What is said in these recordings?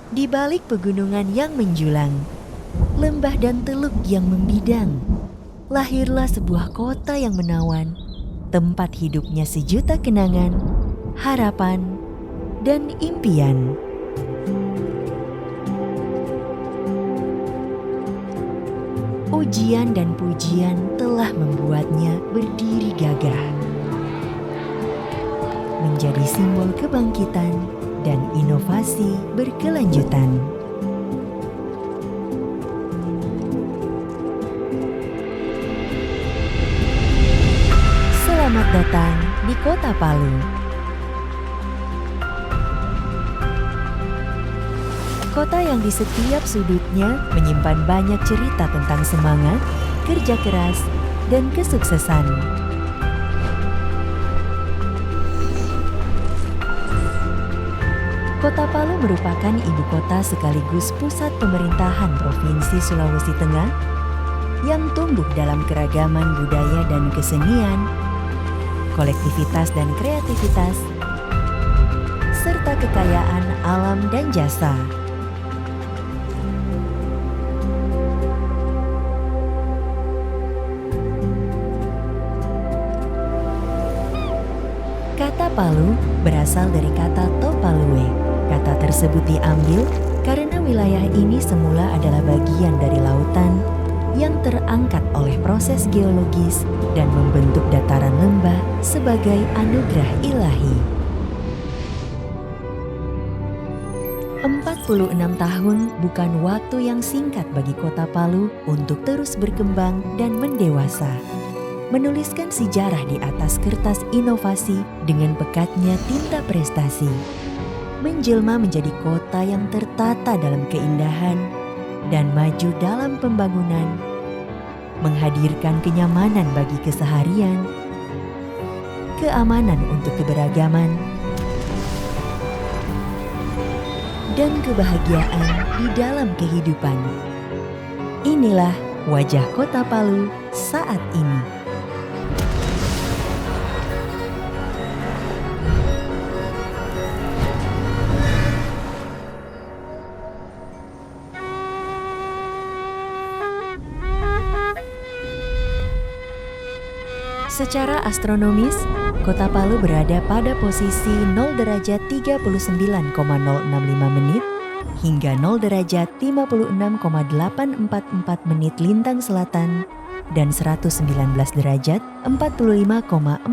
Di balik pegunungan yang menjulang, lembah dan teluk yang membidang, lahirlah sebuah kota yang menawan, tempat hidupnya sejuta kenangan, harapan, dan impian. Ujian dan pujian telah membuatnya berdiri gagah, menjadi simbol kebangkitan dan inovasi berkelanjutan. Selamat datang di Kota Palu. Kota yang di setiap sudutnya menyimpan banyak cerita tentang semangat, kerja keras, dan kesuksesan. Kota Palu merupakan ibu kota sekaligus pusat pemerintahan Provinsi Sulawesi Tengah yang tumbuh dalam keragaman budaya dan kesenian, kolektivitas dan kreativitas, serta kekayaan alam dan jasa. Kata Palu berasal dari kata Topalue. Kata tersebut diambil karena wilayah ini semula adalah bagian dari lautan yang terangkat oleh proses geologis dan membentuk dataran lembah sebagai anugerah ilahi. 46 tahun bukan waktu yang singkat bagi Kota Palu untuk terus berkembang dan mendewasa. Menuliskan sejarah di atas kertas inovasi dengan pekatnya tinta prestasi. Menjelma menjadi kota yang tertata dalam keindahan dan maju dalam pembangunan. Menghadirkan kenyamanan bagi keseharian, keamanan untuk keberagaman, dan kebahagiaan di dalam kehidupan. Inilah wajah Kota Palu saat ini. Secara astronomis, Kota Palu berada pada posisi 0 derajat 39,065 menit hingga 0 derajat 56,844 menit lintang selatan dan 119 derajat 45,443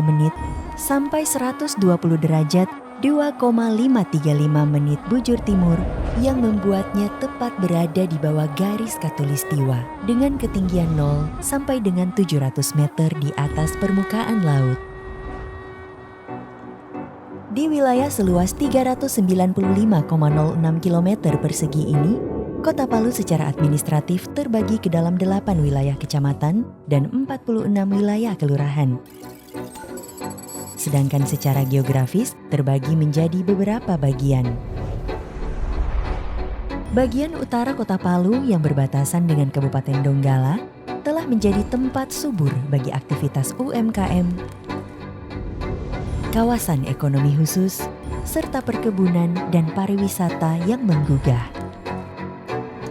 menit sampai 120 derajat 2,535 menit bujur timur yang membuatnya tepat berada di bawah garis khatulistiwa dengan ketinggian 0 sampai dengan 700 meter di atas permukaan laut. Di wilayah seluas 395,06 km persegi ini, Kota Palu secara administratif terbagi ke dalam 8 wilayah kecamatan dan 46 wilayah kelurahan. Sedangkan secara geografis terbagi menjadi beberapa bagian. Bagian utara Kota Palu yang berbatasan dengan Kabupaten Donggala telah menjadi tempat subur bagi aktivitas UMKM, kawasan ekonomi khusus, serta perkebunan dan pariwisata yang menggugah.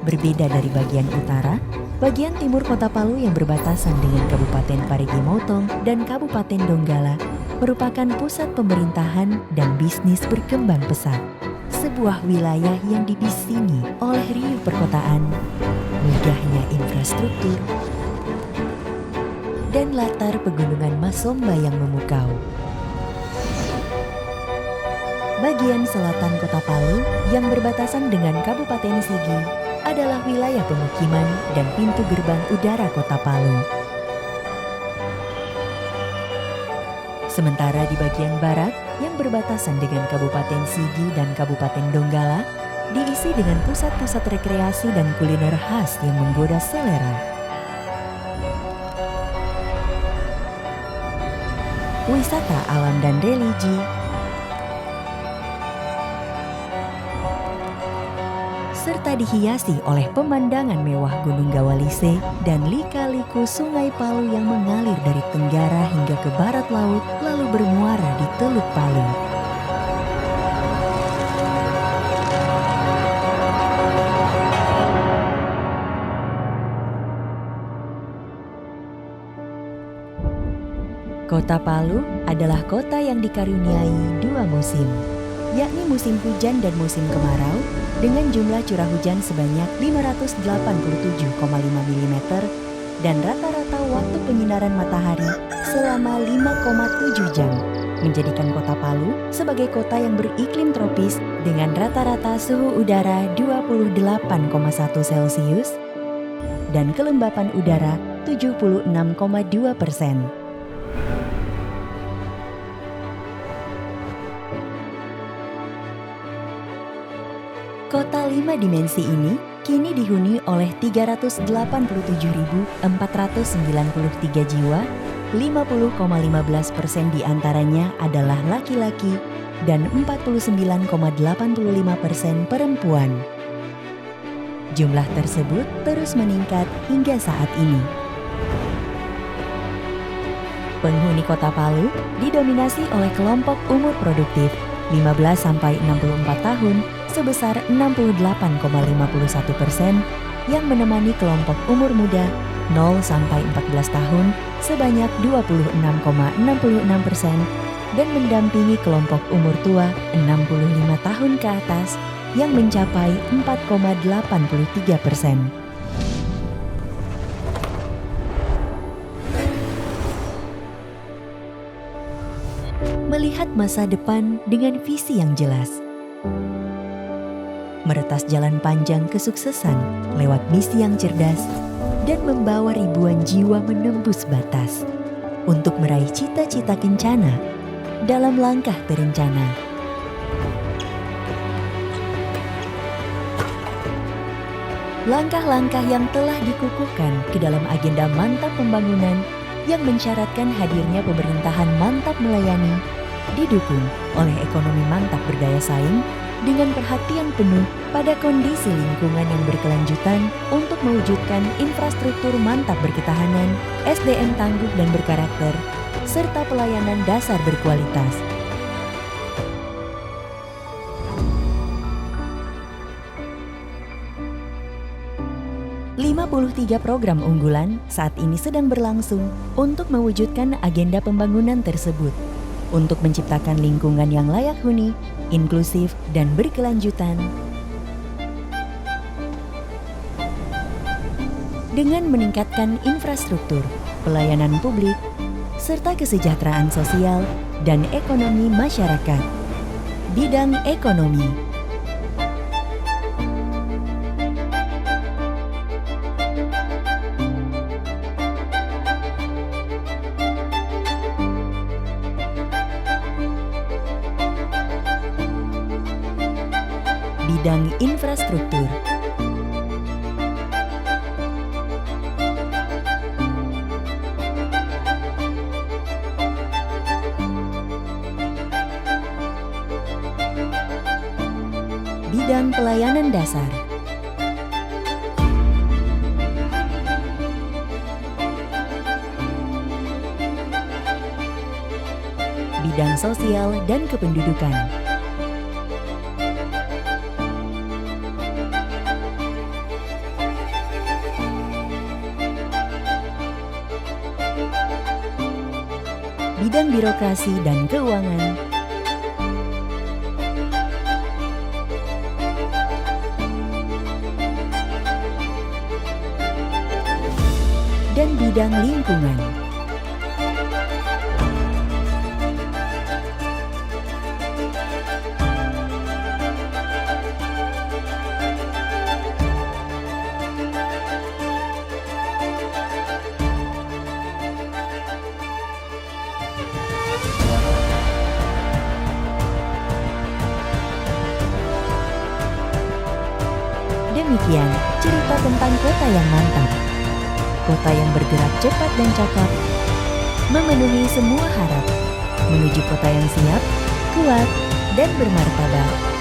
Berbeda dari bagian utara, bagian timur Kota Palu yang berbatasan dengan Kabupaten Parigi Motong dan Kabupaten Donggala merupakan pusat pemerintahan dan bisnis berkembang pesat. Sebuah wilayah yang dibisingi oleh riuh perkotaan, megahnya infrastruktur, dan latar pegunungan Masomba yang memukau. Bagian selatan Kota Palu yang berbatasan dengan Kabupaten Sigi adalah wilayah pemukiman dan pintu gerbang udara Kota Palu. Sementara di bagian barat yang berbatasan dengan Kabupaten Sigi dan Kabupaten Donggala diisi dengan pusat-pusat rekreasi dan kuliner khas yang menggoda selera. Wisata alam dan religi, serta dihiasi oleh pemandangan mewah Gunung Gawalise dan lika-liku Sungai Palu yang mengalir dari tenggara hingga ke barat laut lalu bermuara di Teluk Palu. Kota Palu adalah kota yang dikaruniai dua musim, yakni musim hujan dan musim kemarau, dengan jumlah curah hujan sebanyak 587,5 mm dan rata-rata waktu penyinaran matahari selama 5,7 jam, menjadikan Kota Palu sebagai kota yang beriklim tropis dengan rata-rata suhu udara 28,1 Celcius dan kelembapan udara 76,2%. Kota 5 dimensi ini kini dihuni oleh 387.493 jiwa, 50,15% diantaranya adalah laki-laki dan 49,85% perempuan. Jumlah tersebut terus meningkat hingga saat ini. Penghuni Kota Palu didominasi oleh kelompok umur produktif 15-64 tahun sebesar 68,51% yang menemani kelompok umur muda 0-14 tahun sebanyak 26,66% dan mendampingi kelompok umur tua 65 tahun ke atas yang mencapai 4,83%. Melihat masa depan dengan visi yang jelas. Meretas jalan panjang kesuksesan lewat misi yang cerdas dan membawa ribuan jiwa menembus batas untuk meraih cita-cita kencana dalam langkah terencana. Langkah-langkah yang telah dikukuhkan ke dalam agenda Mantap Pembangunan yang mensyaratkan hadirnya pemerintahan mantap melayani, didukung oleh ekonomi mantap berdaya saing, dengan perhatian penuh pada kondisi lingkungan yang berkelanjutan untuk mewujudkan infrastruktur mantap berketahanan, SDM tangguh dan berkarakter, serta pelayanan dasar berkualitas. Tiga program unggulan saat ini sedang berlangsung untuk mewujudkan agenda pembangunan tersebut, untuk menciptakan lingkungan yang layak huni, inklusif, dan berkelanjutan. Dengan meningkatkan infrastruktur, pelayanan publik, serta kesejahteraan sosial dan ekonomi masyarakat. Bidang ekonomi. Bidang infrastruktur. Bidang pelayanan dasar. Bidang sosial dan kependudukan. Bidang birokrasi dan keuangan. Dan bidang lingkungan. Demikian cerita tentang kota yang mantap. Kota yang bergerak cepat dan cakap, memenuhi semua harap, menuju kota yang siap, kuat, dan bermartabat.